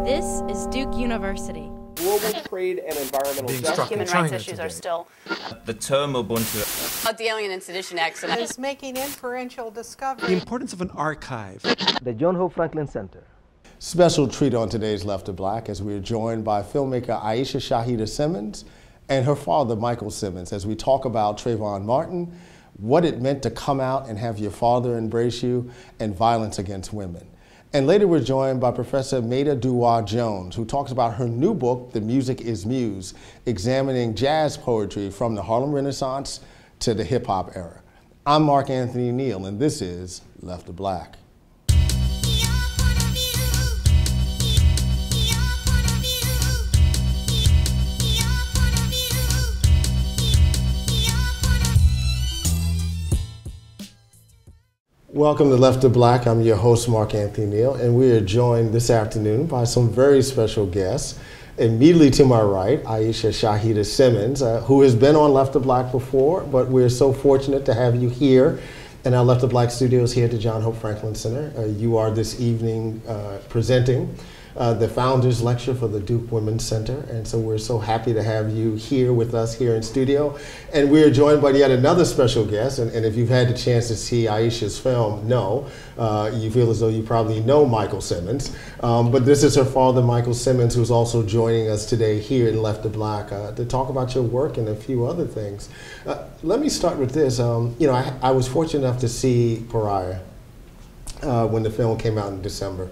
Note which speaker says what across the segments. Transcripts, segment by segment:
Speaker 1: This is Duke University.
Speaker 2: Global trade and environmental justice.
Speaker 3: Human rights issues are still.
Speaker 4: The term Ubuntu.
Speaker 3: About the Alien and Sedition Acts.
Speaker 5: Is making inferential discovery.
Speaker 6: The importance of an archive.
Speaker 7: The John Hope Franklin Center.
Speaker 2: Special treat on today's Left of Black as we are joined by filmmaker Aishah Shahidah Simmons and her father, Michael Simmons, as we talk about Trayvon Martin, what it meant to come out and have your father embrace you, and violence against women. And later we're joined by Professor Meta DuEwa Jones, who talks about her new book, The Music is Muse, examining jazz poetry from the Harlem Renaissance to the hip hop era. I'm Mark Anthony Neal, and this is Left of Black. Welcome to Left of Black. I'm your host, Mark Anthony Neal, and we are joined this afternoon by some very special guests. Immediately to my right, Aishah Shahidah Simmons, who has been on Left of Black before, but we're so fortunate to have you here in our Left of Black studios here at the John Hope Franklin Center. You are this evening presenting the Founders Lecture for the Duke Women's Center, and so we're so happy to have you here with us here in studio. And we're joined by yet another special guest, and if you've had the chance to see Aishah's film, you feel as though you probably know Michael Simmons, but this is her father, Michael Simmons, who's also joining us today here in Left of Black to talk about your work and a few other things. Let me start with this. I was fortunate enough to see Pariah when the film came out in December.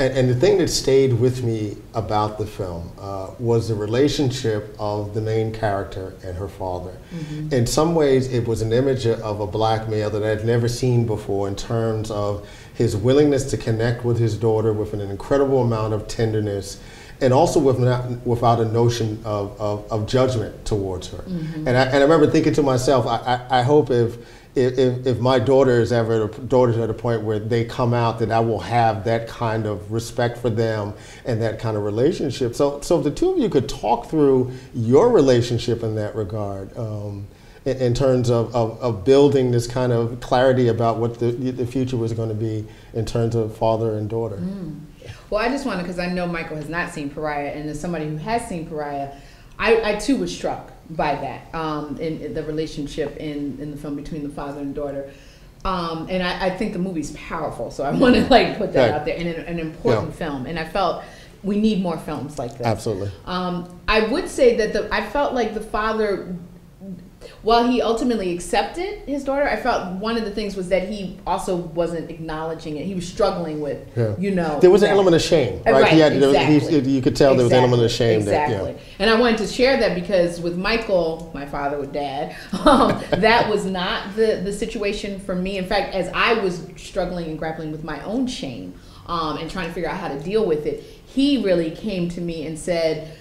Speaker 2: And the thing that stayed with me about the film was the relationship of the main character and her father. Mm-hmm. In some ways, it was an image of a black male that I'd never seen before in terms of his willingness to connect with his daughter with an incredible amount of tenderness, and also without a notion of judgment towards her. Mm-hmm. And I remember thinking to myself, I hope if my daughter is ever at a point where they come out, that I will have that kind of respect for them and that kind of relationship. So if the two of you could talk through your relationship in that regard, in terms of building this kind of clarity about what the future was going to be in terms of father and daughter.
Speaker 8: Mm. Well, I just wanted, because I know Michael has not seen Pariah, and as somebody who has seen Pariah, I too was struck by that, in the relationship in the film between the father and daughter. And I think the movie's powerful, so I want to put that out there, and an important film. And I felt we need more films like this.
Speaker 2: Absolutely.
Speaker 8: I would say that I felt like the father, while he ultimately accepted his daughter, I felt one of the things was that he also wasn't acknowledging it. He was struggling with,
Speaker 2: There was an element of shame, right?
Speaker 8: Exactly.
Speaker 2: You could tell there was an element of shame.
Speaker 8: Exactly. And I wanted to share that because with Michael, my father with dad, that was not the situation for me. In fact, as I was struggling and grappling with my own shame and trying to figure out how to deal with it, he really came to me and said,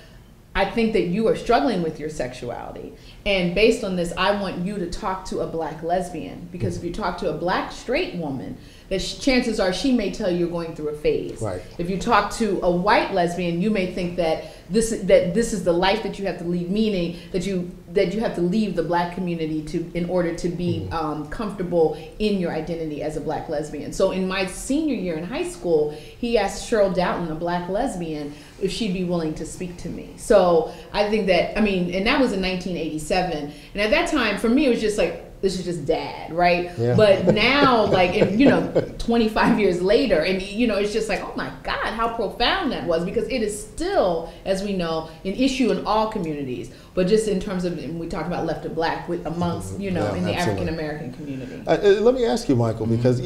Speaker 8: I think that you are struggling with your sexuality. And based on this, I want you to talk to a black lesbian. Because if you talk to a black straight woman, chances are she may tell you you're going through a phase. Right. If you talk to a white lesbian, you may think that this is the life that you have to lead, meaning that you have to leave the black community in order to be comfortable in your identity as a black lesbian. So in my senior year in high school, he asked Cheryl Doughton, a black lesbian, if she'd be willing to speak to me. So I think that, and that was in 1987. And at that time, for me, it was just like, this is just dad, right? Yeah. But now, 25 years later, and it's just like, oh my God, how profound that was, because it is still, as we know, an issue in all communities. But just in terms of, we talked about Left of Black amongst, in the African American community.
Speaker 2: Let me ask you, Michael, because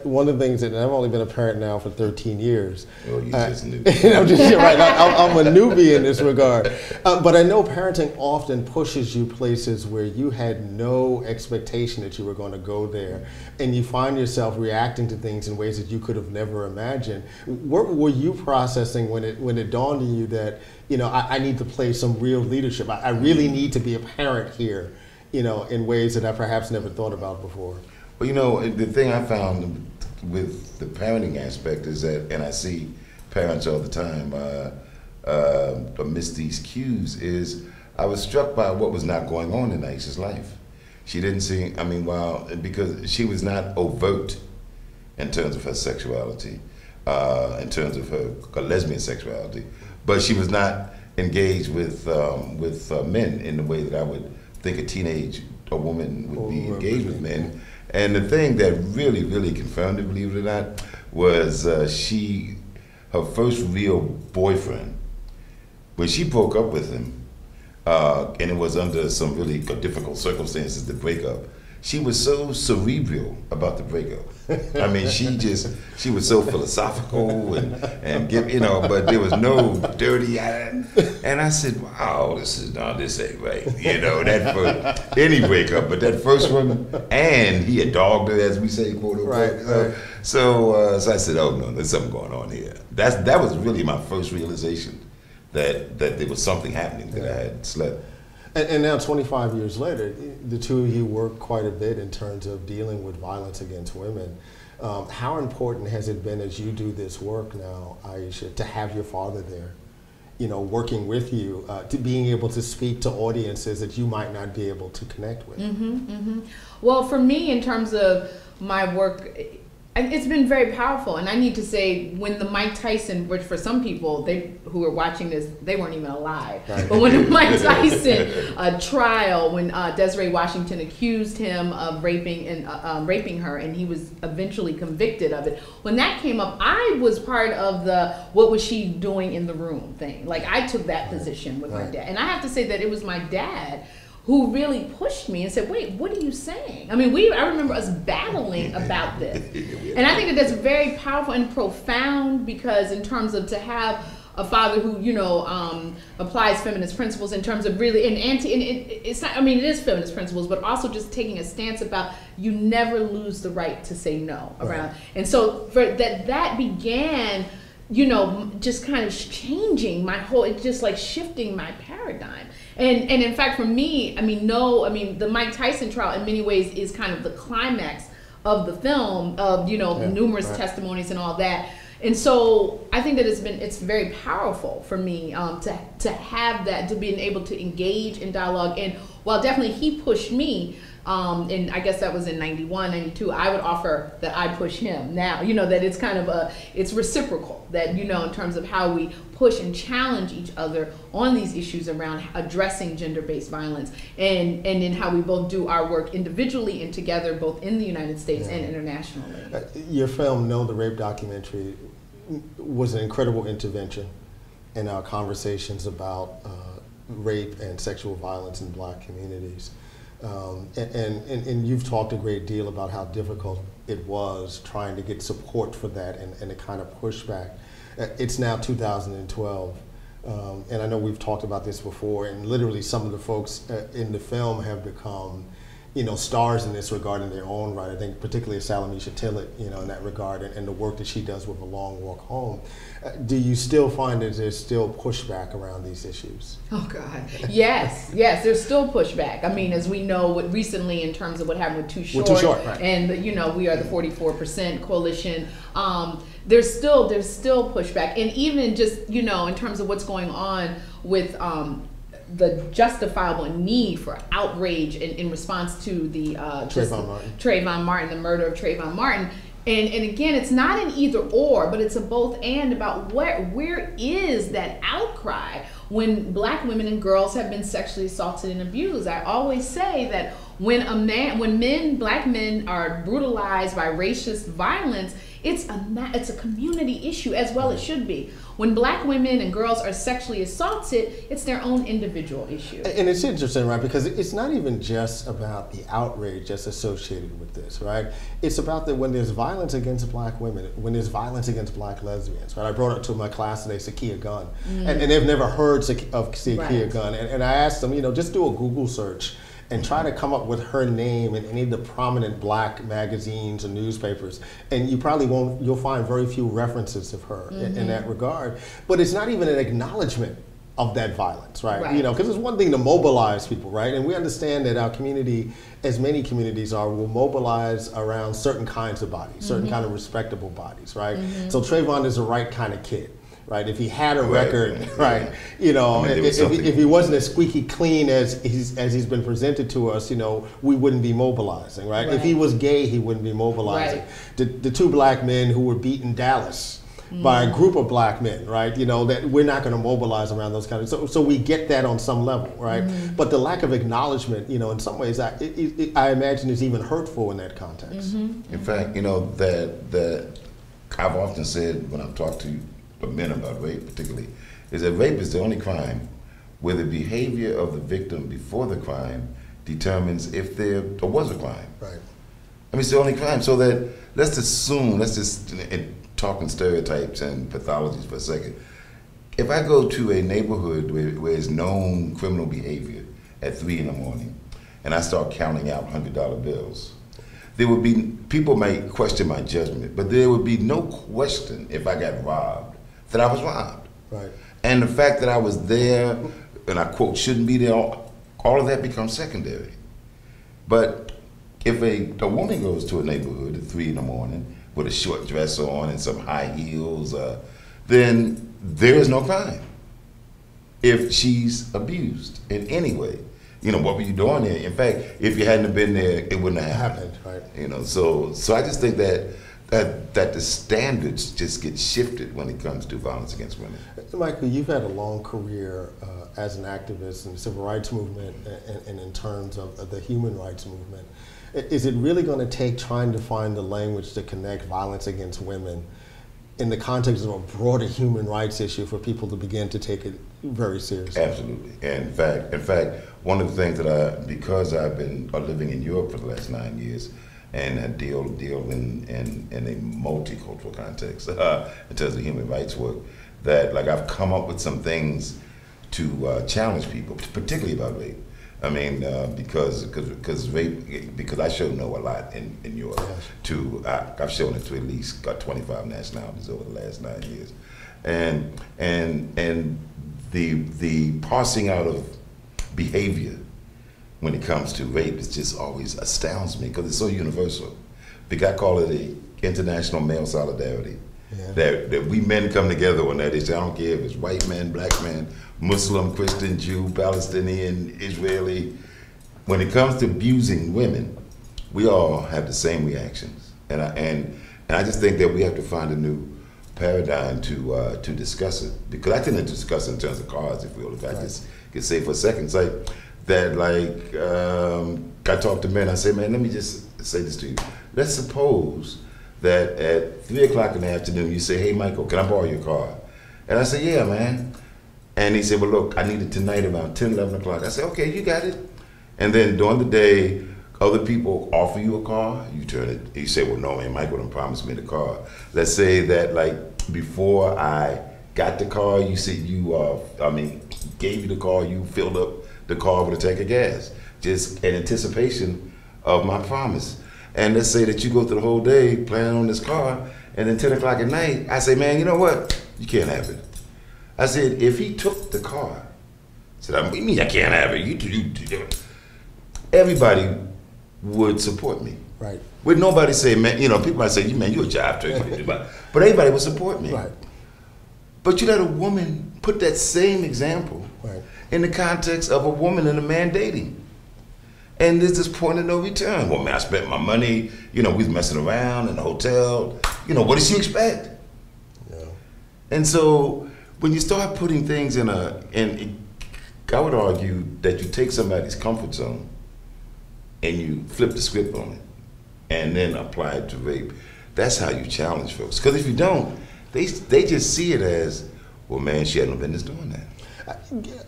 Speaker 2: one of the things that, and I've only been a parent now for 13 years. Oh, you just knew. I'm a newbie in this regard. But I know parenting often pushes you places where you had no expectation that you were going to go there, and you find yourself reacting to things in ways that you could have never imagined. What were you processing when it dawned on you that I need to play some real leadership? I really need to be a parent here, in ways that I perhaps never thought about before.
Speaker 9: Well, the thing I found with the parenting aspect is that, and I see parents all the time miss these cues, is I was struck by what was not going on in Aishah's life. She didn't see, because she was not overt in terms of her sexuality. in terms of her lesbian sexuality, but she was not engaged with men in the way that I would think a woman would be engaged with men. And the thing that really, really confirmed it, believe it or not, was her first real boyfriend, when she broke up with him, and it was under some really difficult circumstances to break up. She was so cerebral about the breakup. I mean, she was so philosophical and but there was no dirty. And I said, wow, this ain't right. That first, any breakup, but that first one, and he had dogged her, as we say, quote unquote.
Speaker 2: Right.
Speaker 9: So I said, oh no, there's something going on here. That was really my first realization that there was something happening that I had slept.
Speaker 2: And now 25 years later, the two of you work quite a bit in terms of dealing with violence against women. How important has it been as you do this work now, Aishah, to have your father there, working with you, to being able to speak to audiences that you might not be able to connect with?
Speaker 8: Well, for me, in terms of my work, it's been very powerful. And I need to say, when the Mike Tyson, which for some people who are watching this, they weren't even alive. Right. But when the Mike Tyson trial, when Desiree Washington accused him of raping her, and he was eventually convicted of it, when that came up, I was part of the "what was she doing in the room" thing. Like, I took that position with my dad, and I have to say that it was my dad who really pushed me and said, wait, what are you saying? I mean, I remember us battling about this. And I think that that's very powerful and profound, because in terms of to have a father who, applies feminist principles in terms of really, it's not, I mean, it is feminist principles, but also just taking a stance about you never lose the right to say no around. Right. And so that began, just kind of changing my whole, it's just like shifting my paradigm. And in fact, for me, the Mike Tyson trial in many ways is kind of the climax of the film, of numerous testimonies and all that. And so I think that it's very powerful for me to have that, to being able to engage in dialogue. And while definitely he pushed me, and I guess that was in 91, 92, I would offer that I push him now, that it's kind of it's reciprocal, that, in terms of how we push and challenge each other on these issues around addressing gender-based violence, and in how we both do our work individually and together, both in the United States and internationally.
Speaker 2: Your film, Know the Rape documentary, was an incredible intervention in our conversations about rape and sexual violence in Black communities. And you've talked a great deal about how difficult it was trying to get support for that and the kind of pushback. It's now 2012, and I know we've talked about this before, and literally some of the folks in the film have become, stars in this regard in their own right. I think particularly Salamisha Tillett, in that regard, and the work that she does with A Long Walk Home. Do you still find that there's still pushback around these issues?
Speaker 8: Oh God, yes, there's still pushback. I mean, as we know, recently in terms of what happened with Too Short,
Speaker 2: right.
Speaker 8: And we are the 44% coalition. There's still pushback, and even just in terms of what's going on with the justifiable need for outrage in response to the Trayvon Martin, the murder of Trayvon Martin. And again, it's not an either or, but it's a both and about where is that outcry when Black women and girls have been sexually assaulted and abused. I always say that when Black men are brutalized by racist violence, it's a community issue, as well it should be. When Black women and girls are sexually assaulted, it's their own individual issue.
Speaker 2: And it's interesting, right? Because it's not even just about the outrage that's associated with this, right? It's about that when there's violence against Black women, when there's violence against Black lesbians, right? I brought up to my class today Sakia Gunn, and they've never heard of Sakia Gunn. And I asked them, just do a Google search and try to come up with her name in any of the prominent Black magazines or newspapers, and you'll find very few references of her in that regard. But it's not even an acknowledgement of that violence, right? Because it's one thing to mobilize people, right? And we understand that our community, as many communities are, will mobilize around certain kinds of bodies, certain kind of respectable bodies, right? So Trayvon is the right kind of kid. Right, if he had a record, if he wasn't as squeaky clean as he's been presented to us, we wouldn't be mobilizing, right? If he was gay, he wouldn't be mobilizing. The two Black men who were beat in Dallas, by a group of black men, right? You know, that we're not going to mobilize around those kind of, so we get that on some level, right? But the lack of acknowledgement, you know, in some ways, I imagine is even hurtful in that context.
Speaker 9: In fact, you know, that I've often said when I've talked to men about rape particularly, is that rape is the only crime where the behavior of the victim before the crime determines if there was a crime.
Speaker 2: Right.
Speaker 9: I mean, it's the only crime. So that, let's just talking stereotypes and pathologies for a second. If I go to a neighborhood where there's known criminal behavior at 3 in the morning, and I start counting out $100 bills, there would be, people might question my judgment, but there would be no question if I got robbed, that I was robbed.
Speaker 2: Right.
Speaker 9: And the fact that I was there, and I quote, shouldn't be there, all of that becomes secondary. But if a woman goes to a neighborhood at 3 in the morning with a short dress on and some high heels, then there is no crime. If she's abused in any way, you know, what were you doing there? In fact, if you hadn't been there, it wouldn't have happened.
Speaker 2: Right.
Speaker 9: You know, so I just think that the standards just get shifted when it comes to violence against women.
Speaker 2: Michael, you've had a long career as an activist in the civil rights movement and in terms of the human rights movement. Is it really going to take trying to find the language to connect violence against women in the context of a broader human rights issue for people to begin to take it very seriously?
Speaker 9: Absolutely. And in fact, one of the things that because I've been living in Europe for the last 9 years, and I deal in a multicultural context in terms of human rights work, that like I've come up with some things to challenge people, particularly about rape. I mean, because rape, because I sure know a lot in Europe. Yes. I've shown it to at least 25 nationalities over the last 9 years, and the parsing out of behavior when it comes to rape, it just always astounds me because it's so universal. Because I call it a international male solidarity. Yeah. That we men come together on that issue. I don't care if it's white man, black man, Muslim, Christian, Jew, Palestinian, Israeli. When it comes to abusing women, we all have the same reactions. And I just think that we have to find a new paradigm to discuss it. Because I tend to discuss it in terms of cars, if I just could say for a second. It's like that, I talk to men, I say, man, let me just say this to you. Let's suppose that at 3 o'clock in the afternoon, you say, hey, Michael, can I borrow your car? And I say, yeah, man. And he said, well, look, I need it tonight around 10, 11 o'clock. I said, okay, you got it. And then during the day, other people offer you a car, you turn it, you say, well, no, man, Michael done promised me the car. Let's say that, before I got the car, you said gave you the car, you filled up the car with a tank of gas, just in anticipation of my promise. And let's say that you go through the whole day planning on this car, and then 10 o'clock at night, I say, man, you know what? You can't have it. I said, if he took the car, I said, what do you mean I can't have it? You everybody would support me.
Speaker 2: Right.
Speaker 9: Would nobody say, man, people might say, man, you're a job turkey. But everybody would support me. Right. But you let a woman put that same example in the context of a woman and a man dating. And there's this point of no return. Well, man, I spent my money, we was messing around in the hotel. What does she expect? Yeah. And so when you start putting things I would argue that you take somebody's comfort zone and you flip the script on it and then apply it to rape, that's how you challenge folks. Because if you don't, they just see it as, well, man, she had no business doing that.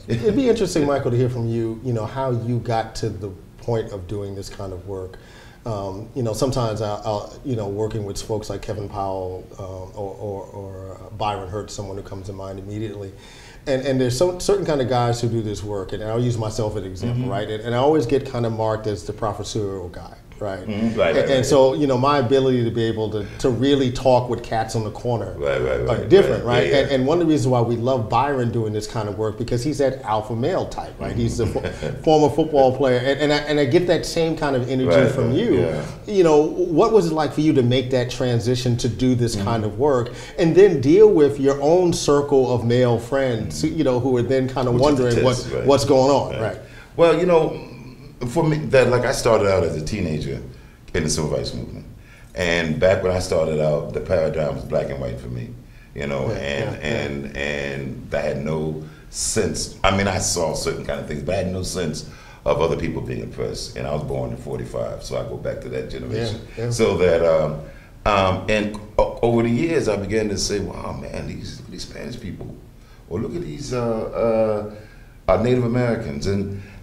Speaker 2: It'd be interesting, Michael, to hear from you, how you got to the point of doing this kind of work. Sometimes I'll working with folks like Kevin Powell or Byron Hurt, someone who comes to mind immediately. And there's certain kind of guys who do this work, and I'll use myself as an example, right? And I always get kind of marked as the professorial guy. Right. And so, my ability to be able to really talk with cats on the corner are different, right? Yeah. And one of the reasons why we love Byron doing this kind of work, because he's that alpha male type, right? He's a former football player, and I get that same kind of energy from you. Yeah. What was it like for you to make that transition to do this kind of work, and then deal with your own circle of male friends, who are then kind of wondering what's going on, right?
Speaker 9: Well, for me, I started out as a teenager in the civil rights movement. And back when I started out, the paradigm was black and white for me. you know, and I had no sense. I mean, I saw certain kind of things, but I had no sense of other people being oppressed. And I was born in '45, so I go back to that generation.
Speaker 2: Yeah, yeah.
Speaker 9: So that, and over the years, I began to say, wow, man, these Spanish people, or look at these Native Americans.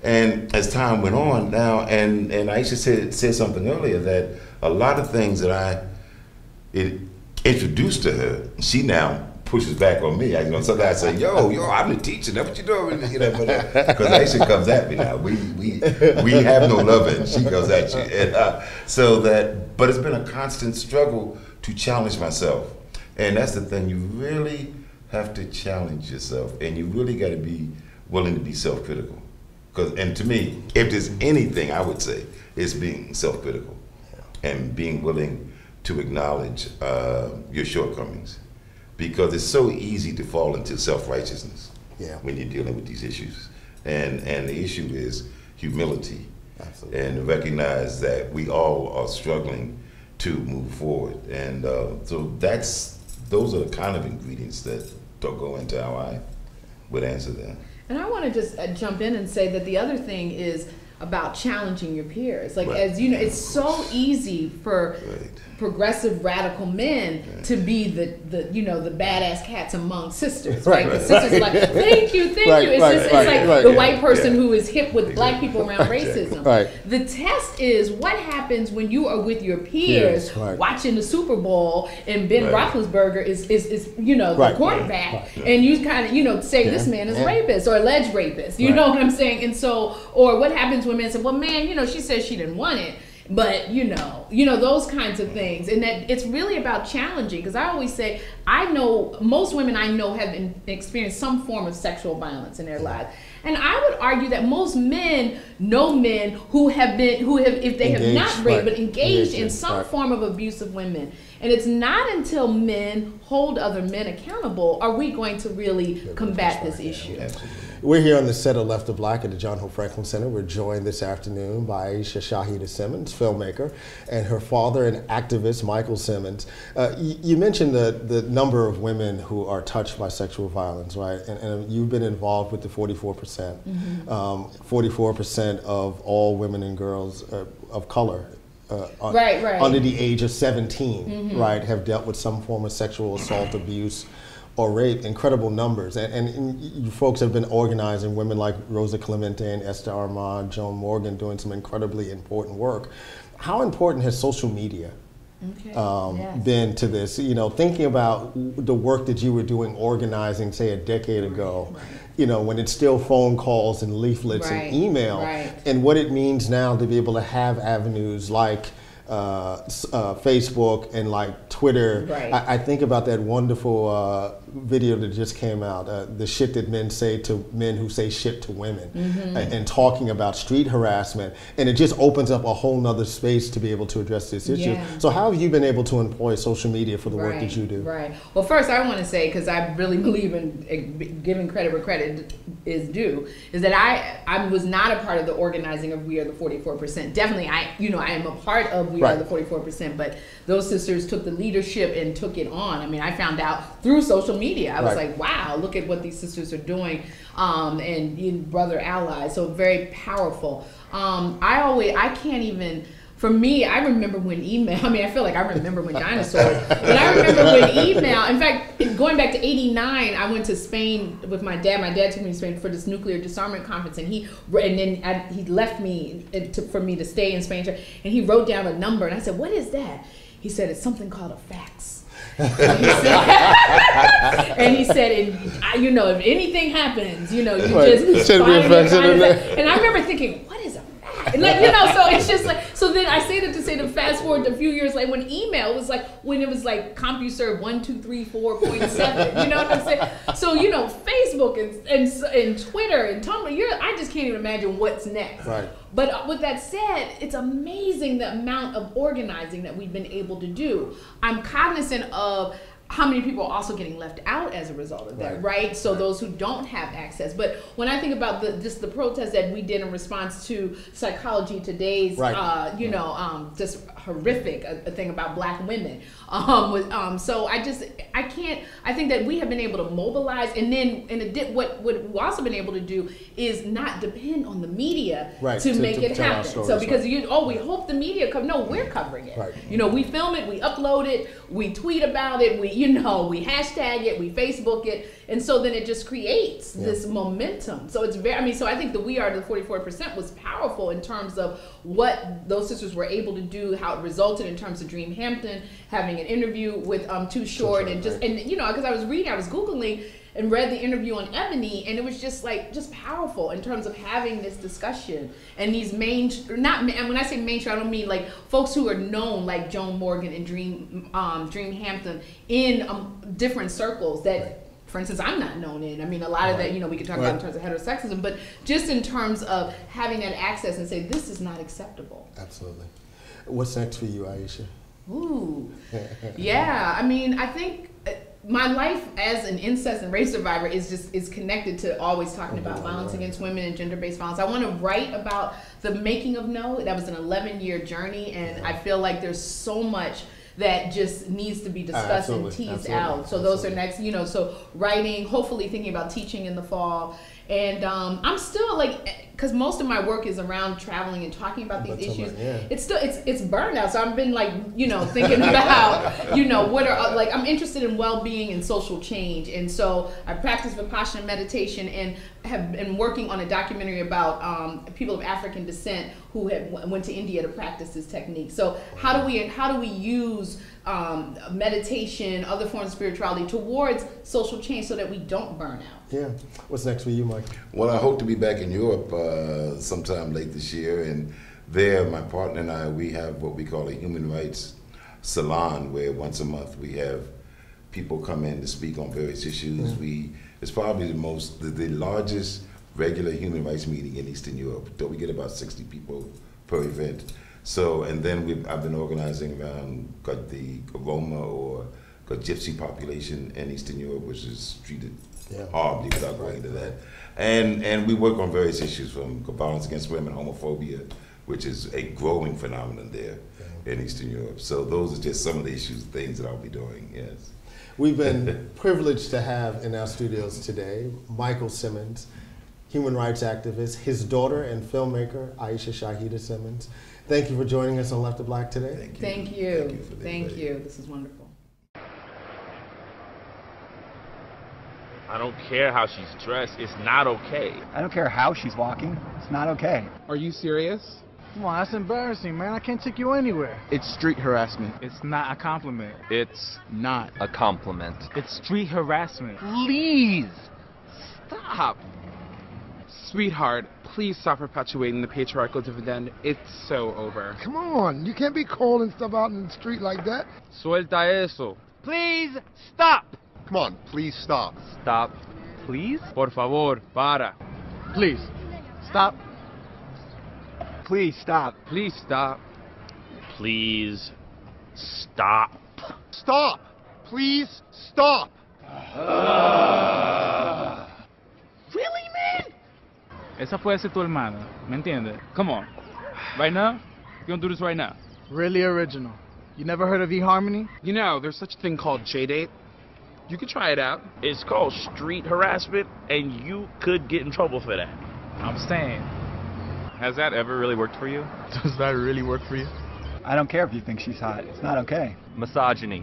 Speaker 9: And as time went on now, and Aisha said something earlier, that a lot of things that it introduced to her, she now pushes back on me. Sometimes I say, yo, I'm the teacher. That's what you doing, because Aisha comes at me now. We have no loving. She goes at you, and but it's been a constant struggle to challenge myself, and that's the thing. You really have to challenge yourself, and you really got to be willing to be self-critical. And to me, if there's anything I would say, it's being self-critical and being willing to acknowledge your shortcomings, because it's so easy to fall into self-righteousness when you're dealing with these issues. And the issue is humility. Absolutely. And recognize that we all are struggling to move forward. And so those are the kind of ingredients that don't go into how I would answer that.
Speaker 8: And I want to just jump in and say that the other thing is about challenging your peers. Like, as you know, it's so easy for progressive radical men to be the badass cats among sisters. Right? The sisters are like, thank you. It's like the white person who is hip with black people around racism. The test is what happens when you are with your peers watching the Super Bowl and Ben Roethlisberger is the quarterback, and you kind of say this man is rapist or alleged rapist. You know what I'm saying? And so, or what happens when men say, well, man, she said she didn't want it. But those kinds of things, and that it's really about challenging. Because I always say, I know most women I know have experienced some form of sexual violence in their lives, and I would argue that most men know men who have if they have not raped but engaged in some form of abuse of women. And it's not until men hold other men accountable are we going to really combat this issue.
Speaker 2: We're here on the set of Left of Black at the John Hope Franklin Center. We're joined this afternoon by Aishah Shahidah Simmons, filmmaker, and her father, an activist, Michael Simmons. You mentioned the number of women who are touched by sexual violence, right? And you've been involved with the 44%. 44% of all women and girls of color under the age of 17, right, have dealt with some form of sexual assault, abuse, or rape. Incredible numbers. And you folks have been organizing, women like Rosa Clemente and Esther Armand, Joan Morgan, doing some incredibly important work. How important has social media been to this? Thinking about the work that you were doing organizing, say, a decade ago, when it's still phone calls and leaflets and email, and what it means now to be able to have avenues like Facebook and like Twitter. I think about that wonderful video that just came out, the shit that men say to men who say shit to women, and talking about street harassment, and it just opens up a whole nother space to be able to address this issue. So how have you been able to employ social media for the work that you do?
Speaker 8: Well, first I want to say, because I really believe in giving credit where credit is due, is that I was not a part of the organizing of We Are the 44%. Definitely, I am a part of We Are the 44%, but those sisters took the leadership and took it on. I mean, I found out through social media. I was like, wow, look at what these sisters are doing, and brother allies. So very powerful. I can't even. For me, I remember when email, I feel like I remember when dinosaurs, but I remember when email, in fact, going back to '89, I went to Spain with my dad. My dad took me to Spain for this nuclear disarmament conference, and he left me for me to stay in Spain, and he wrote down a number, and I said, what is that? He said, it's something called a fax. And he said, if anything happens, you just find it. And I remember thinking, what is a fax? So it's just like, so then I say that to say to fast forward a few years later, when email was like, when it was like CompuServe 1234.7, you know what I'm saying? So, Facebook and Twitter and Tumblr, I just can't even imagine what's next. But with that said, it's amazing the amount of organizing that we've been able to do. I'm cognizant of how many people are also getting left out as a result of that, right? So those who don't have access. But when I think about the protest that we did in response to Psychology Today's, just horrific a thing about black women. So I think that we have been able to mobilize, and then what we've also been able to do is not depend on the media to make it happen.
Speaker 2: Stories,
Speaker 8: so because we hope the media come. No, we're covering it.
Speaker 2: Right.
Speaker 8: We film it, we upload it, we tweet about it, we hashtag it, we Facebook it, and so then it just creates this momentum. So it's so I think the We Are the 44% was powerful in terms of what those sisters were able to do, how it resulted in terms of Dream Hampton having an interview with Too Short, because I was Googling and read the interview on Ebony, and it was just powerful in terms of having this discussion and these and when I say mainstream, I don't mean like folks who are known like Joan Morgan and Dream Hampton in different circles that, for instance, I'm not known in. I mean, a lot of that, we can talk about in terms of heterosexism, but just in terms of having that access and say, this is not acceptable.
Speaker 2: Absolutely. What's next for you, Aishah?
Speaker 8: Ooh. Yeah, I mean, I think my life as an incest and rape survivor is connected to always talking about violence against women and gender-based violence. I want to write about the making of No. That was an 11-year journey, and I feel like there's so much that just needs to be discussed and teased out. So those are next, so writing, hopefully thinking about teaching in the fall. And I'm still because most of my work is around traveling and talking about these issues. It's burnout. So I've been thinking about, what are, I'm interested in well-being and social change. And so I practice Vipassana meditation and have been working on a documentary about people of African descent who went to India to practice this technique. So how do we use meditation, other forms of spirituality towards social change so that we don't burn out?
Speaker 2: Yeah. What's next for you, Mike?
Speaker 9: Well, I hope to be back in Europe sometime late this year, and there, my partner and I, we have what we call a human rights salon, where once a month we have people come in to speak on various issues. It's probably the largest regular human rights meeting in Eastern Europe. We get about 60 people per event. So, and then I've been organizing around the Roma or the Gypsy population in Eastern Europe, which is treated horribly without going into that. And we work on various issues, from violence against women, homophobia, which is a growing phenomenon there in Eastern Europe. So those are just some of the things that I'll be doing, yes.
Speaker 2: We've been privileged to have in our studios today Michael Simmons, human rights activist, his daughter and filmmaker, Aishah Shahidah Simmons. Thank you for joining us on Left of Black today.
Speaker 8: Thank you. Thank you. This is wonderful.
Speaker 6: I don't care how she's dressed. It's not okay.
Speaker 10: I don't care how she's walking. It's not okay.
Speaker 11: Are you serious?
Speaker 12: Come on, that's embarrassing, man. I can't take you anywhere.
Speaker 11: It's street harassment.
Speaker 12: It's not a compliment.
Speaker 11: It's not
Speaker 4: a compliment.
Speaker 12: It's street harassment.
Speaker 11: Please stop. Sweetheart, please stop perpetuating the patriarchal dividend. It's so over.
Speaker 13: Come on, you can't be calling stuff out in the street like that.
Speaker 11: Suelta eso.
Speaker 12: Please stop.
Speaker 13: Come on, please stop.
Speaker 4: Stop. Please?
Speaker 11: Por favor, para.
Speaker 12: Please stop.
Speaker 10: Please stop.
Speaker 11: Please stop.
Speaker 6: Please stop.
Speaker 13: Stop. Please stop.
Speaker 12: Really, man? Esa puede ser tu hermana, ¿me entiendes? Come on. Right now? You gonna do this right now? Really original. You never heard of eHarmony?
Speaker 11: You know, there's such a thing called J-Date. You could try it out.
Speaker 6: It's called street harassment, and you could get in trouble for that.
Speaker 12: I'm saying.
Speaker 6: Has that ever really worked for you?
Speaker 12: Does that really work for you?
Speaker 10: I don't care if you think she's hot. It's not okay.
Speaker 4: Misogyny.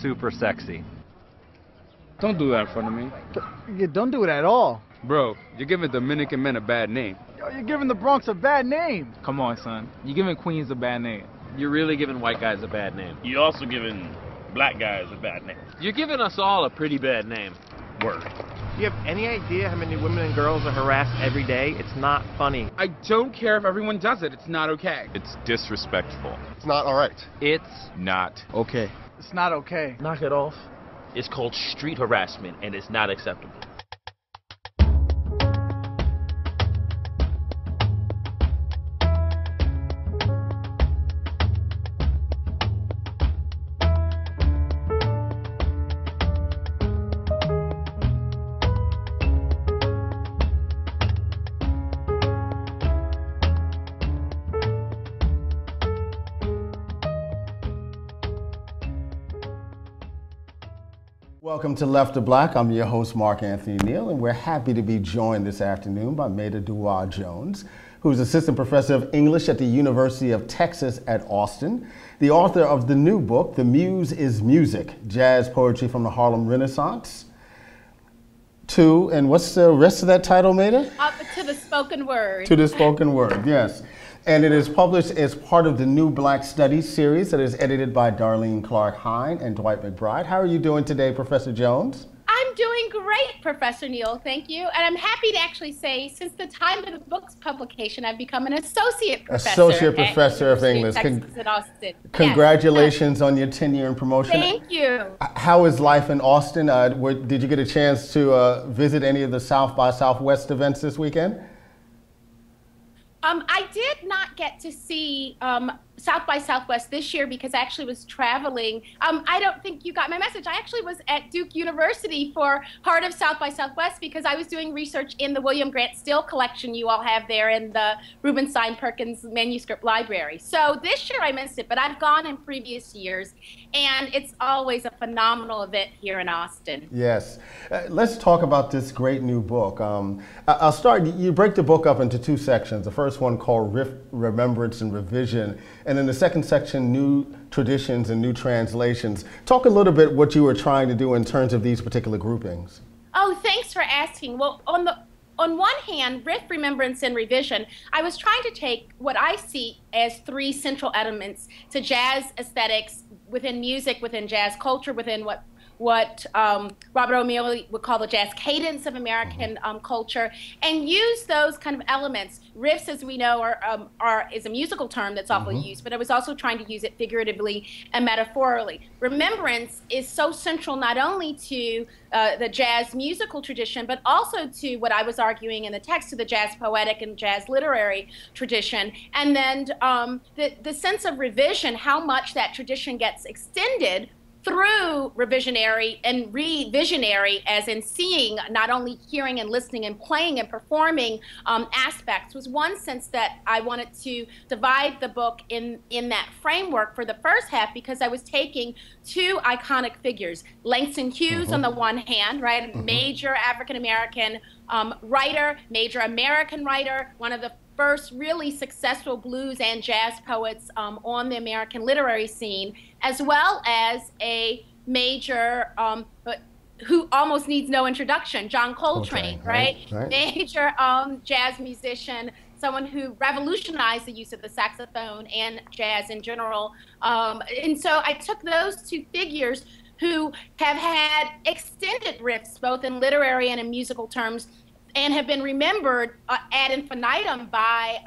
Speaker 4: Super sexy.
Speaker 11: Don't do that in front of me.
Speaker 12: You don't do it at all.
Speaker 11: Bro, you're giving Dominican men a bad name.
Speaker 12: Yo, you're giving the Bronx a bad name. Come on, son. You're giving Queens a bad name.
Speaker 6: You're really giving white guys a bad name. You're also giving black guys a bad name. You're giving us all a pretty bad name. Word.
Speaker 14: Do you have any idea how many women and girls are harassed every day? It's not funny.
Speaker 11: I don't care if everyone does it. It's not okay.
Speaker 6: It's disrespectful.
Speaker 13: It's not all right.
Speaker 6: It's not okay.
Speaker 12: It's not okay.
Speaker 6: Knock it off. It's called street harassment, and it's not acceptable.
Speaker 2: Welcome to Left of Black. I'm your host, Mark Anthony Neal, and we're happy to be joined this afternoon by Meta DuEwa Jones, who's Assistant Professor of English at the University of Texas at Austin, the author of the new book, The Muse is Music, Jazz Poetry from the Harlem Renaissance, and what's the rest of that title, Meta?
Speaker 1: Up to the spoken word.
Speaker 2: To the spoken word, yes. And it is published as part of the New Black Studies series that is edited by Darlene Clark-Hine and Dwight McBride. How are you doing today, Professor Jones?
Speaker 1: I'm doing great, Professor Neal, thank you. And I'm happy to actually say, since the time of the book's publication, I've become an associate professor.
Speaker 2: Associate Professor of English.
Speaker 1: Texas at Austin.
Speaker 2: Congratulations on your tenure and promotion.
Speaker 1: Thank you.
Speaker 2: How is life in Austin? Did you get a chance to visit any of the South by Southwest events this weekend?
Speaker 1: I did not get to see South by Southwest this year because I actually was traveling. I don't think you got my message. I actually was at Duke University for part of South by Southwest because I was doing research in the William Grant Still collection you all have there in the Rubenstein Perkins Manuscript Library. So this year I missed it, but I've gone in previous years, and it's always a phenomenal event here in Austin.
Speaker 2: Yes. Let's talk about this great new book. I'll start, you break the book up into two sections. The first one called Remembrance and Revision, and then the second section, New Traditions and New Translations. Talk a little bit what you were trying to do in terms of these particular groupings.
Speaker 1: Oh, thanks for asking. Well, on one hand, Remembrance and Revision, I was trying to take what I see as three central elements to jazz aesthetics within music, within jazz culture, within what Robert O'Meara would call the jazz cadence of American culture, and use those kind of elements. Riffs, as we know, is a musical term that's often used, but I was also trying to use it figuratively and metaphorically. Remembrance is so central not only to the jazz musical tradition, but also to what I was arguing in the text, to the jazz poetic and jazz literary tradition. And then the sense of revision, how much that tradition gets extended through revisionary and revisionary, as in seeing, not only hearing and listening and playing and performing aspects, was one sense that I wanted to divide the book in that framework for the first half, because I was taking two iconic figures, Langston Hughes on the one hand, right, major African-American writer, major American writer, one of the first really successful blues and jazz poets on the American literary scene, as well as a major who almost needs no introduction, John Coltrane, right? Major jazz musician, someone who revolutionized the use of the saxophone and jazz in general. And so I took those two figures who have had extended riffs, both in literary and in musical terms, and have been remembered ad infinitum by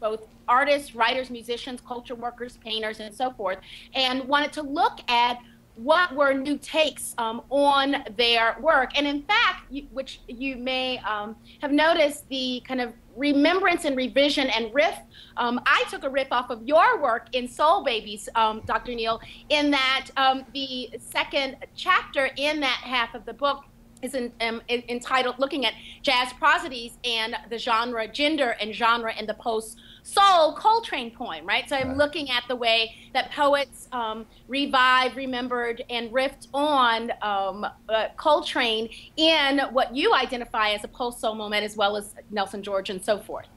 Speaker 1: both artists, writers, musicians, culture workers, painters, and so forth, and wanted to look at what were new takes on their work. And in fact, which you may have noticed, the kind of remembrance and revision and riff, I took a riff off of your work in Soul Babies, Dr. Neal, in that the second chapter in that half of the book is entitled Looking at Jazz Prosodies and the Genre, Gender and Genre in the Post-Soul Coltrane poem, right? So I'm looking at the way that poets revived, remembered, and riffed on Coltrane in what you identify as a post-soul moment, as well as Nelson George and so forth.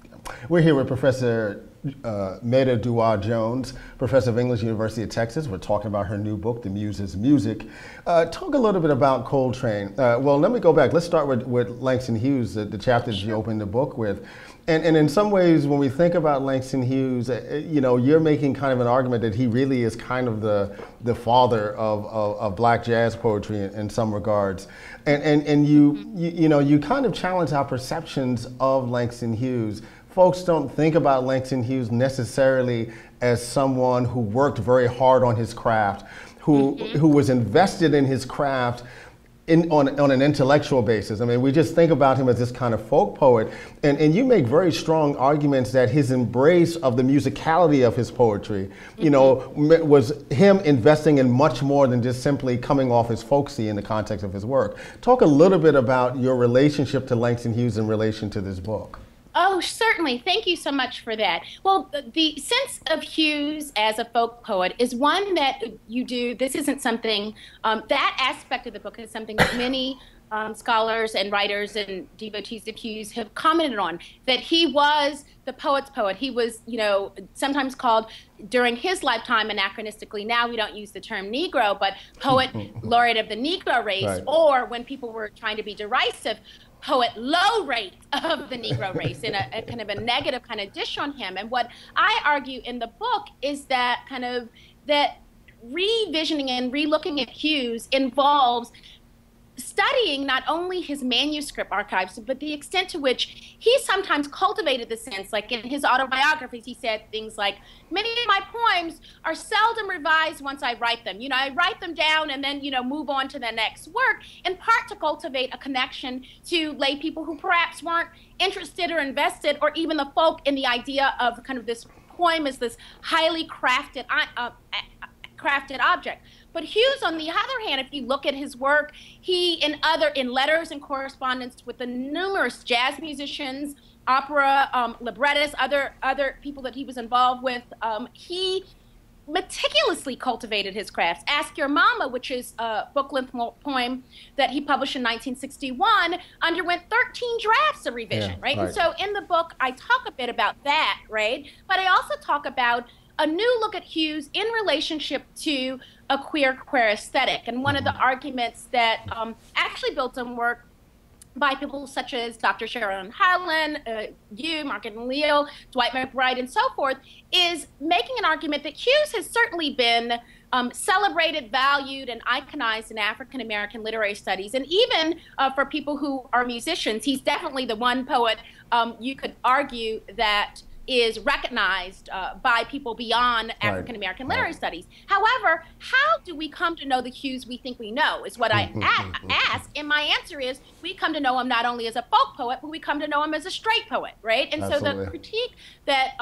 Speaker 2: We're here with Professor Meta DuEwa Jones, Professor of English, University of Texas. We're talking about her new book, The Muse is Music. Talk a little bit about Coltrane. Well, let me go back. Let's start with Langston Hughes, the chapters you opened the book with. And in some ways, when we think about Langston Hughes, you know, you're making kind of an argument that he really is kind of the father of black jazz poetry in some regards. And you know, you kind of challenge our perceptions of Langston Hughes. Folks don't think about Langston Hughes necessarily as someone who worked very hard on his craft, who was invested in his craft on an intellectual basis. I mean, we just think about him as this kind of folk poet, and you make very strong arguments that his embrace of the musicality of his poetry, you know, was him investing in much more than just simply coming off as folksy in the context of his work. Talk a little bit about your relationship to Langston Hughes in relation to this book.
Speaker 1: Oh, certainly. Thank you so much for that. Well, the sense of Hughes as a folk poet is one that you do. This isn't something, that aspect of the book is something that many scholars and writers and devotees of Hughes have commented on, that he was the poet's poet. He was, you know, sometimes called during his lifetime, anachronistically, now we don't use the term Negro, but poet laureate of the Negro race, right. Or when people were trying to be derisive, poet low rate of the Negro race, in a kind of a negative kind of dish on him. And what I argue in the book is that kind of that revisioning and relooking at Hughes involves studying not only his manuscript archives, but the extent to which he sometimes cultivated the sense, like in his autobiographies, he said things like, many of my poems are seldom revised once I write them. You know, I write them down and then, you know, move on to the next work, in part to cultivate a connection to lay people who perhaps weren't interested or invested, or even the folk, in the idea of kind of this poem as this highly crafted object. But Hughes, on the other hand, if you look at his work, he, in letters and correspondence with the numerous jazz musicians, opera, librettists, other people that he was involved with, he meticulously cultivated his crafts. Ask Your Mama, which is a book-length poem that he published in 1961, underwent 13 drafts of revision, right? And so in the book, I talk a bit about that, right? But I also talk about a new look at Hughes in relationship to a queer aesthetic. And one of the arguments that actually built on work by people such as Dr. Sharon Harlan, Mark Anthony Neal, Dwight McBride, and so forth, is making an argument that Hughes has certainly been celebrated, valued, and iconized in African-American literary studies. And even for people who are musicians, he's definitely the one poet you could argue that is recognized by people beyond African-American literary studies. However, how do we come to know the Hughes we think we know is what I ask, and my answer is we come to know him not only as a folk poet, but we come to know him as a straight poet, right? And so the critique that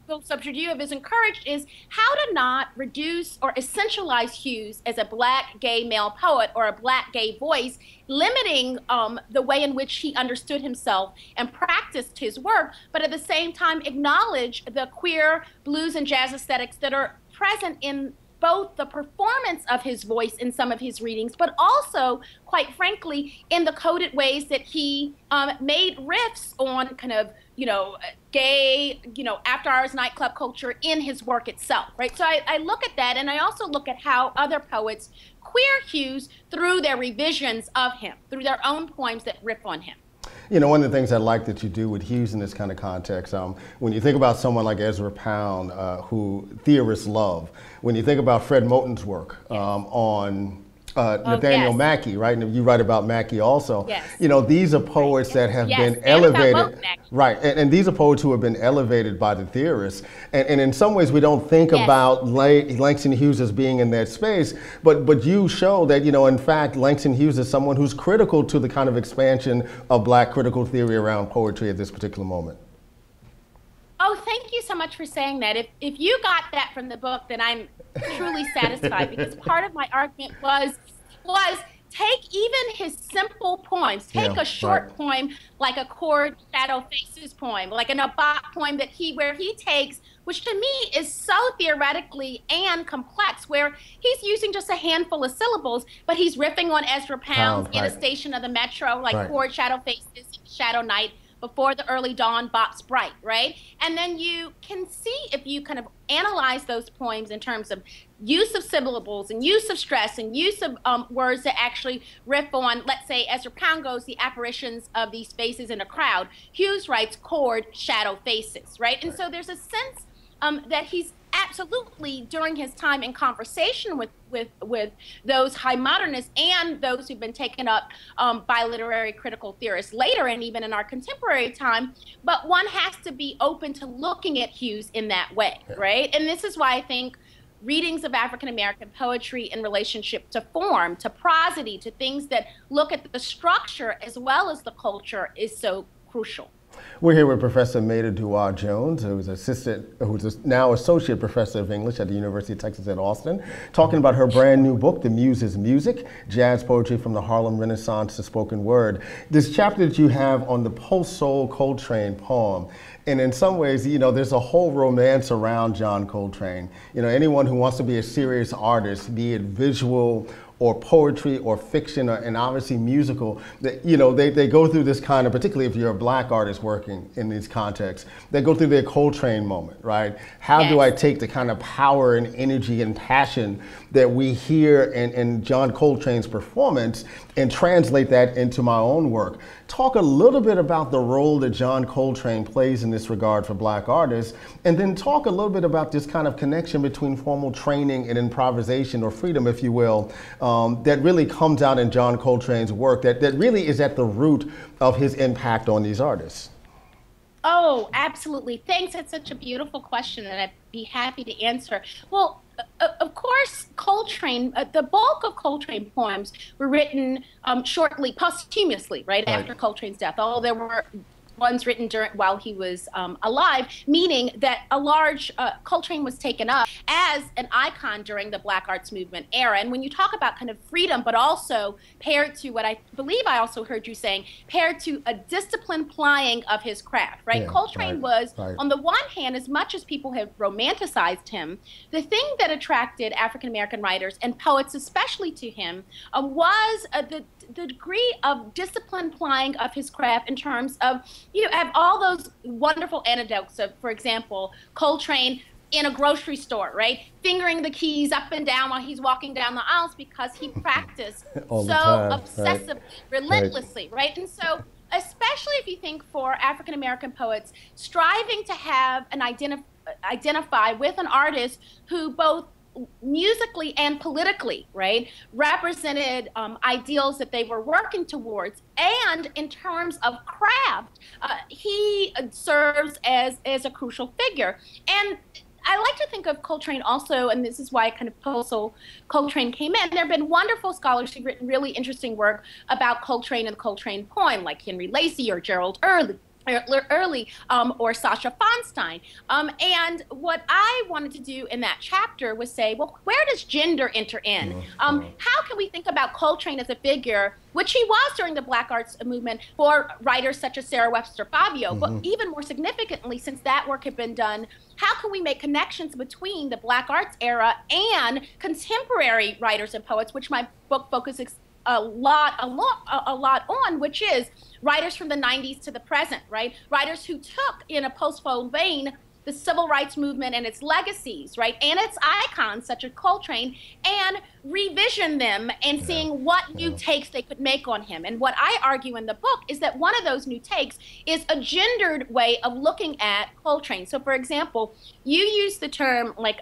Speaker 1: Phil Subterfuge is encouraged is how to not reduce or essentialize Hughes as a black gay male poet or a black gay voice, limiting the way in which he understood himself and practiced his work, but at the same time acknowledge the queer blues and jazz aesthetics that are present in both the performance of his voice in some of his readings, but also, quite frankly, in the coded ways that he made riffs on kind of, you know, gay, you know, after-hours nightclub culture in his work itself, right? So I look at that, and I also look at how other poets queer Hughes through their revisions of him, through their own poems that riff on him.
Speaker 2: You know, one of the things I like that you do with Hughes in this kind of context, when you think about someone like Ezra Pound, who theorists love, when you think about Fred Moten's work on Nathaniel Mackey, right? And you write about Mackey also. You know, these are poets that have been elevated. Right, and these are poets who have been elevated by the theorists. And in some ways we don't think about Langston Hughes as being in that space, but you show that, you know, in fact, Langston Hughes is someone who's critical to the kind of expansion of black critical theory around poetry at this particular moment.
Speaker 1: Oh, thank you so much for saying that. If you got that from the book, then I'm truly satisfied, because part of my argument was take even his simple poems, take a short poem like a Chord Shadow Faces poem, like an Abbat poem where he takes, which to me is so theoretically and complex, where he's using just a handful of syllables, but he's riffing on Ezra Pound's In a Station of the Metro, like Chord Shadow Faces, Shadow Night, Before the Early Dawn Bops Bright, right? And then you can see, if you kind of analyze those poems in terms of use of syllables and use of stress and use of words that actually riff on, let's say, Ezra Pound goes, the apparitions of these faces in a crowd. Hughes writes Chord Shadow Faces, right? And so there's a sense that he's absolutely, during his time in conversation with those high modernists and those who've been taken up by literary critical theorists later and even in our contemporary time, but one has to be open to looking at Hughes in that way, right? And this is why I think readings of African-American poetry in relationship to form, to prosody, to things that look at the structure as well as the culture is so crucial.
Speaker 2: We're here with Professor Meta DuEwa Jones, who's now Associate Professor of English at the University of Texas at Austin, talking about her brand new book, The Muse is Music, Jazz Poetry from the Harlem Renaissance to Spoken Word. This chapter that you have on the post-soul Coltrane poem, and in some ways, you know, there's a whole romance around John Coltrane. You know, anyone who wants to be a serious artist, be it visual or poetry or fiction and obviously musical, that, you know, they go through this kind of, particularly if you're a black artist working in these contexts, they go through their Coltrane moment, right? How do I take the kind of power and energy and passion that we hear in John Coltrane's performance and translate that into my own work? Talk a little bit about the role that John Coltrane plays in this regard for black artists, and then talk a little bit about this kind of connection between formal training and improvisation, or freedom, if you will, that really comes out in John Coltrane's work, that really is at the root of his impact on these artists.
Speaker 1: Oh, absolutely. Thanks. That's such a beautiful question, and I'd be happy to answer. Well, of course, Coltrane, the bulk of Coltrane poems were written shortly, posthumously, right after Coltrane's death. Although there were ones written while he was alive, meaning that a large, Coltrane was taken up as an icon during the Black Arts Movement era. And when you talk about kind of freedom, but also paired to what I believe I also heard you saying, paired to a disciplined plying of his craft, right? Coltrane was, on the one hand, as much as people have romanticized him, the thing that attracted African-American writers and poets especially to him was the degree of disciplined plying of his craft in terms of, you know, have all those wonderful anecdotes of, for example, Coltrane in a grocery store, right? Fingering the keys up and down while he's walking down the aisles because he practiced so obsessively, relentlessly, right? And so, especially if you think for African-American poets, striving to have an identify with an artist who both musically and politically, right, represented ideals that they were working towards, and in terms of craft, he serves as a crucial figure. And I like to think of Coltrane also, and this is why kind of post-soul Coltrane came in. There have been wonderful scholars who've written really interesting work about Coltrane and the Coltrane poem, like Henry Lacy or Gerald Early, or Sasha Feinstein. And what I wanted to do in that chapter was say, well, where does gender enter in? How can we think about Coltrane as a figure, which he was during the Black Arts Movement for writers such as Sarah Webster Fabio, but even more significantly, since that work had been done, how can we make connections between the Black Arts era and contemporary writers and poets, which my book focuses a lot on, which is writers from the 90s to the present, right? Writers who took, in a post-soul vein, the civil rights movement and its legacies, right, and its icons such as Coltrane, and revision them and seeing what new takes they could make on him. And what I argue in the book is that one of those new takes is a gendered way of looking at Coltrane. So, for example, you use the term, like,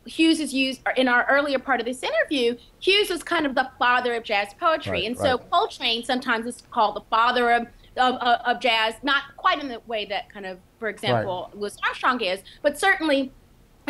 Speaker 1: Hughes is used in our earlier part of this interview. Hughes is kind of the father of jazz poetry, and so Coltrane sometimes is called the father of jazz, not quite in the way that kind of, for example, Louis Armstrong is, but certainly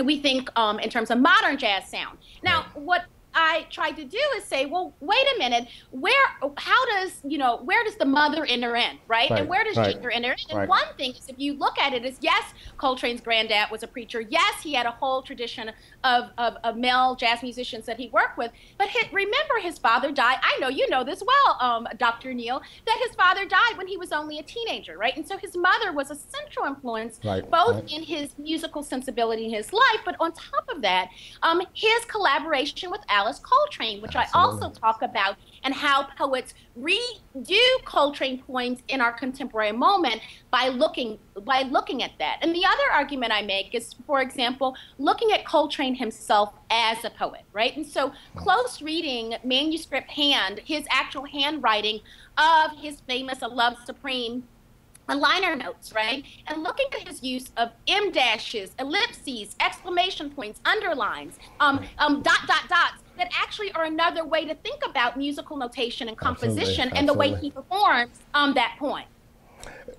Speaker 1: we think in terms of modern jazz sound. Now, what I tried to do is say, well, wait a minute, where does the mother enter in, right? And where does gender enter in? And one thing is, if you look at it, is yes, Coltrane's granddad was a preacher. Yes, he had a whole tradition of male jazz musicians that he worked with. But remember, his father died. I know you know this well, Dr. Neal, that his father died when he was only a teenager, right? And so his mother was a central influence, both in his musical sensibility in his life, but on top of that, his collaboration with Alice Coltrane, which I also talk about, and how poets redo Coltrane poems in our contemporary moment by looking at that. And the other argument I make is, for example, looking at Coltrane himself as a poet, right? And so close reading manuscript hand, his actual handwriting of his famous A Love Supreme liner notes, right? And looking at his use of em dashes, ellipses, exclamation points, underlines, dots, that actually are another way to think about musical notation and composition and the way he performs that poem.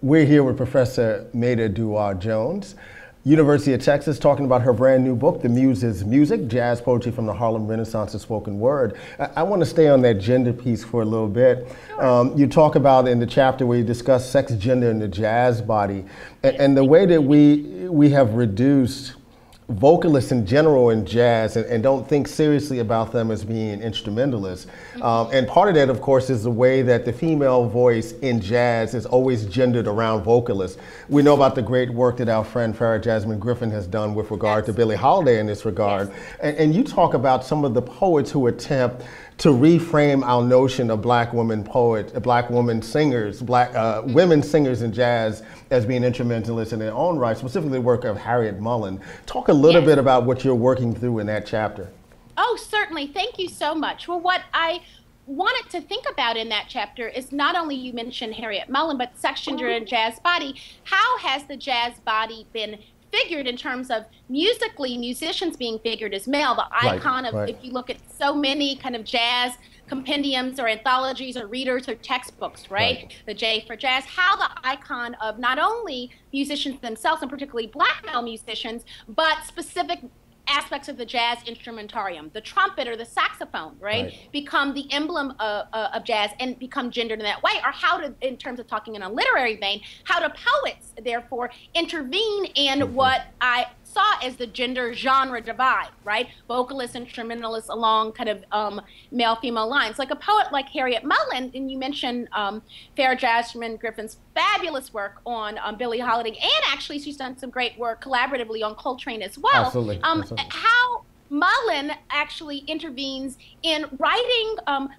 Speaker 2: We're here with Professor Meta DuEwa Jones. University of Texas, talking about her brand new book, The Muse is Music, Jazz Poetry from the Harlem Renaissance to Spoken Word. I want to stay on that gender piece for a little bit. You talk about in the chapter where you discuss sex, gender, and the jazz body, and the way that we have reduced vocalists in general in jazz and don't think seriously about them as being instrumentalists. And part of that, of course, is the way that the female voice in jazz is always gendered around vocalists. We know about the great work that our friend Farrah Jasmine Griffin has done with regard to Billie Holiday in this regard. And you talk about some of the poets who attempt to reframe our notion of black women poets, black women singers, women singers in jazz as being instrumentalists in their own right, specifically the work of Harriet Mullen. Talk a little bit about what you're working through in that chapter.
Speaker 1: Oh, certainly. Thank you so much. Well, what I wanted to think about in that chapter is not only you mentioned Harriet Mullen, but sex, gender, and jazz body. How has the jazz body been figured in terms of musically, musicians being figured as male, the icon of, if you look at so many kind of jazz compendiums or anthologies or readers or textbooks, the J for jazz, how the icon of not only musicians themselves, and particularly black male musicians, but specific aspects of the jazz instrumentarium, the trumpet or the saxophone, become the emblem of jazz and become gendered in that way, or how to, in terms of talking in a literary vein, how do poets therefore intervene in what I saw as the gender genre divide, vocalists, instrumentalists along kind of male-female lines. Like a poet like Harriet Mullen, and you mentioned Farrah Jasmine Griffin's fabulous work on Billie Holiday, and actually she's done some great work collaboratively on Coltrane as well.
Speaker 2: Absolutely.
Speaker 1: How Mullen actually intervenes in writing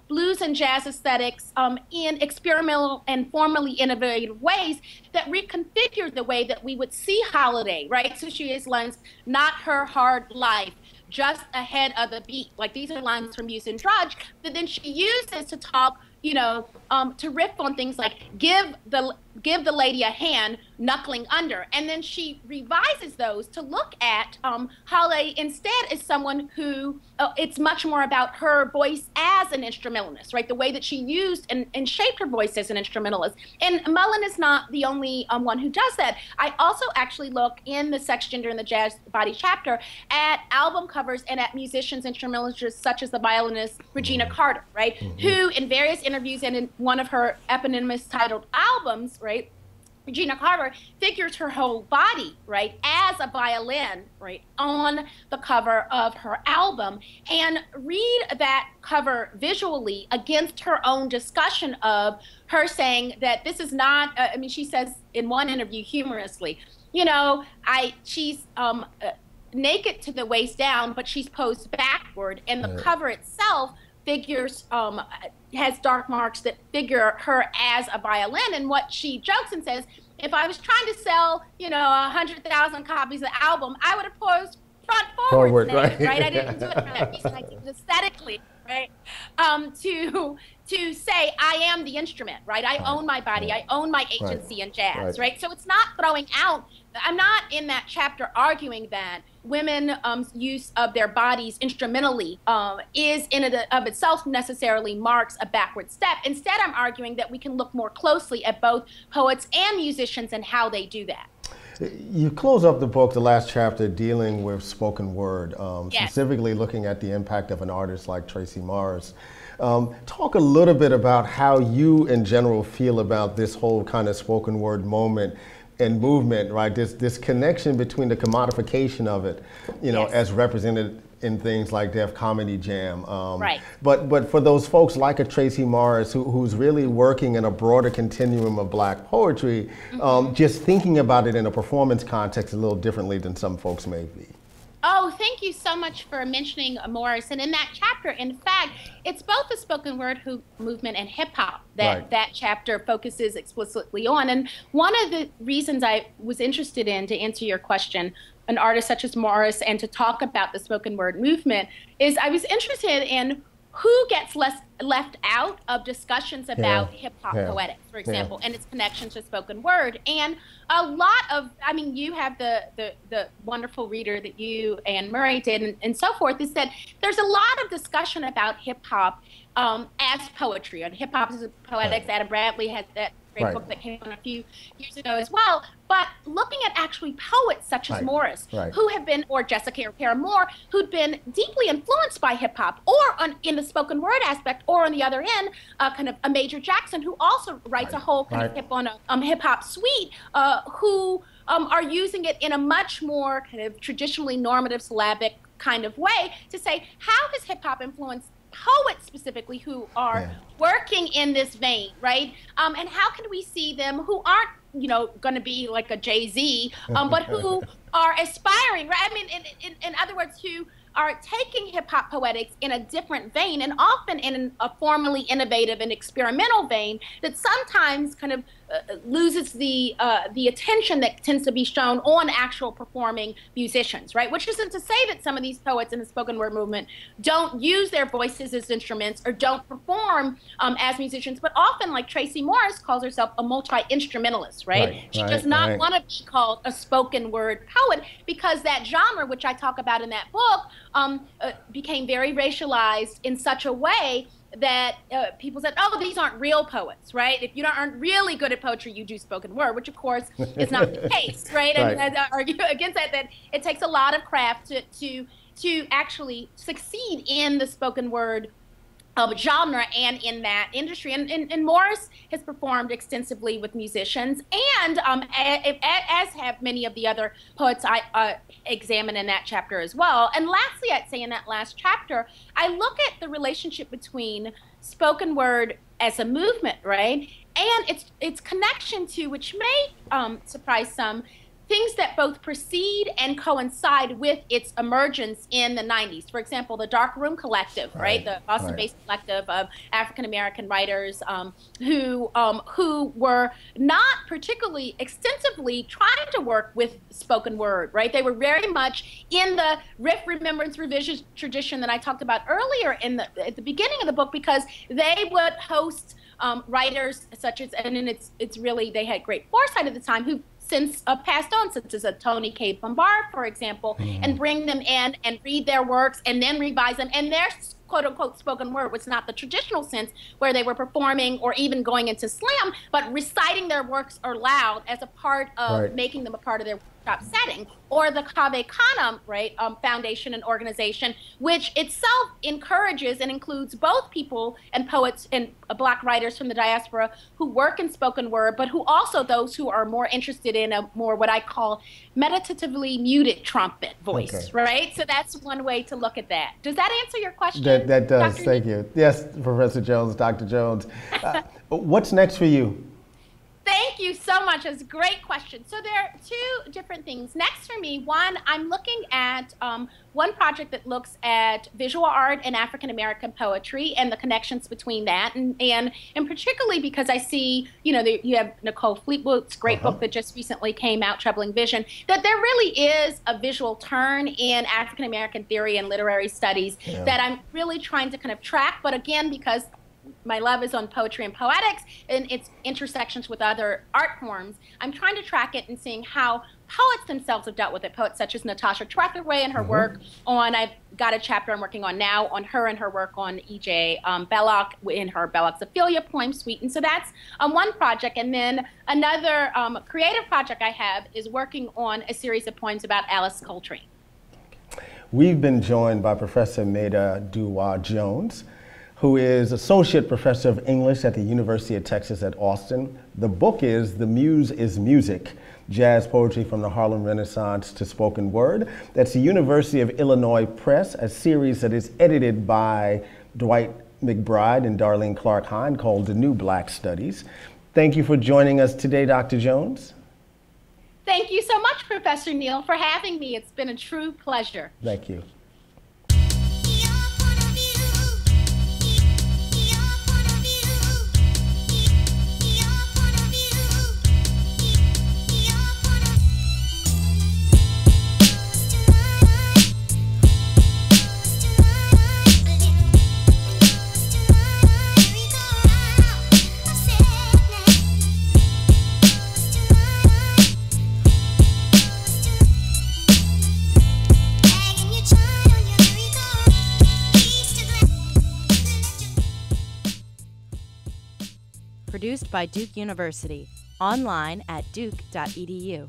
Speaker 1: blues and jazz aesthetics in experimental and formally innovative ways that reconfigure the way that we would see Holiday, So she has lines, not her hard life, just ahead of the beat. Like these are lines from Muse and Drudge that then she uses to talk, to riff on things like give the lady a hand, knuckling under. And then she revises those to look at Holiday instead as someone who, it's much more about her voice as an instrumentalist, the way that she used and shaped her voice as an instrumentalist. And Mullen is not the only one who does that. I also actually look in the Sex, Gender, and the Jazz Body chapter at album covers and at musicians, instrumentalists such as the violinist Regina Carter, who in various interviews and in one of her eponymous titled albums, Regina Carter figures her whole body, as a violin, on the cover of her album, and read that cover visually against her own discussion of her saying that this is not, she says in one interview humorously, she's naked to the waist down, but she's posed backward, and the cover itself figures, has dark marks that figure her as a violin. And what she jokes and says, if I was trying to sell, 100,000 copies of the album, I would have posed front forward, right? I didn't do it for that reason. I did it aesthetically, to say I am the instrument, I own my body, I own my agency in jazz, So it's not throwing out. I'm not in that chapter arguing that women use of their bodies instrumentally is in and of itself necessarily marks a backward step. Instead, I'm arguing that we can look more closely at both poets and musicians and how they do that.
Speaker 2: You close up the book, the last chapter, dealing with spoken word, specifically looking at the impact of an artist like Tracy Morris. Talk a little bit about how you in general feel about this whole kind of spoken word moment and movement, this connection between the commodification of it, as represented in things like Def Comedy Jam. But for those folks like a Tracy Morris who's really working in a broader continuum of black poetry, just thinking about it in a performance context a little differently than some folks may be.
Speaker 1: Oh, thank you so much for mentioning Morris. And in that chapter, in fact, it's both the spoken word movement and hip hop that that chapter focuses explicitly on. And one of the reasons I was interested in, to answer your question, an artist such as Morris and to talk about the spoken word movement, is I was interested in who gets left out of discussions about hip-hop poetics, for example, and its connection to spoken word. And a lot of, you have the wonderful reader that you and Murray did and so forth, is that there's a lot of discussion about hip-hop as poetry, and hip-hop as poetics. Adam Bradley has that great book that came out a few years ago as well. But looking at actually poets such as Morris, who have been, or Jessica or Kara Moore, who'd been deeply influenced by hip hop, or in the spoken word aspect, or on the other end, kind of a Major Jackson, who also writes a whole kind of hip hop suite, who are using it in a much more kind of traditionally normative syllabic kind of way to say, how has hip hop influenced poets specifically who are working in this vein, right? And how can we see them who aren't, you know, going to be like a Jay-Z, but who are aspiring, right? I mean, in other words, who are taking hip-hop poetics in a different vein, and often in a formally innovative and experimental vein that sometimes kind of loses the attention that tends to be shown on actual performing musicians, right? Which isn't to say that some of these poets in the spoken word movement don't use their voices as instruments or don't perform as musicians, but often, like Tracy Morris calls herself a multi-instrumentalist, right? She does not want to be called a spoken word poet, because that genre, which I talk about in that book, became very racialized in such a way that people said, oh, these aren't real poets, right? If you aren't really good at poetry, you do spoken word, which of course is not the case, right? And I argue against that it takes a lot of craft to actually succeed in the spoken word genre and in that industry. And Morris has performed extensively with musicians, and as have many of the other poets I examine in that chapter as well. And lastly, I'd say in that last chapter, I look at the relationship between spoken word as a movement, right, and its connection to, which may surprise some, things that both precede and coincide with its emergence in the 90s. For example, the Dark Room Collective, right? The Boston-based collective of African-American writers who were not particularly extensively trying to work with spoken word, right? They were very much in the riff, remembrance, revision tradition that I talked about earlier at the beginning of the book, because they would host writers such as, and it's really, they had great foresight at the time, who since passed on, such as a Tony K. Bombard, for example, and bring them in and read their works and then revise them. And their quote-unquote spoken word was not the traditional sense where they were performing or even going into slam, but reciting their works aloud as a part of making them a part of their workshop setting. Or the Cave Canem, right, foundation and organization, which itself encourages and includes both people and poets and Black writers from the diaspora who work in spoken word, but who also those who are more interested in a more what I call meditatively muted trumpet voice, right? So that's one way to look at that. Does that answer your question?
Speaker 2: That does.
Speaker 1: Dr.
Speaker 2: Thank you. Yes, Professor Jones, Dr. Jones. What's next for you?
Speaker 1: Thank you so much. It's a great question. So there are two different things. Next for me, one, I'm looking at one project that looks at visual art and African-American poetry and the connections between that. And particularly because I see, you know, you have Nicole Fleetwood's great book that just recently came out, Troubling Vision, that there really is a visual turn in African-American theory and literary studies that I'm really trying to kind of track. But again, because my love is on poetry and poetics and its intersections with other art forms, I'm trying to track it and seeing how poets themselves have dealt with it. Poets such as Natasha Trethewey and her work on, I've got a chapter I'm working on now on her and her work on E.J. Belloc in her Belloc's Ophelia poem suite. And so that's one project. And then another creative project I have is working on a series of poems about Alice Coltrane.
Speaker 2: We've been joined by Professor Meta DuEwa Jones, who is Associate Professor of English at the University of Texas at Austin. The book is The Muse is Music, Jazz Poetry from the Harlem Renaissance to Spoken Word. That's the University of Illinois Press, a series that is edited by Dwight McBride and Darlene Clark Hine called The New Black Studies. Thank you for joining us today, Dr. Jones.
Speaker 1: Thank you so much, Professor Neal, for having me. It's been a true pleasure.
Speaker 2: Thank you.
Speaker 15: You try produced by Duke University. Online at duke.edu.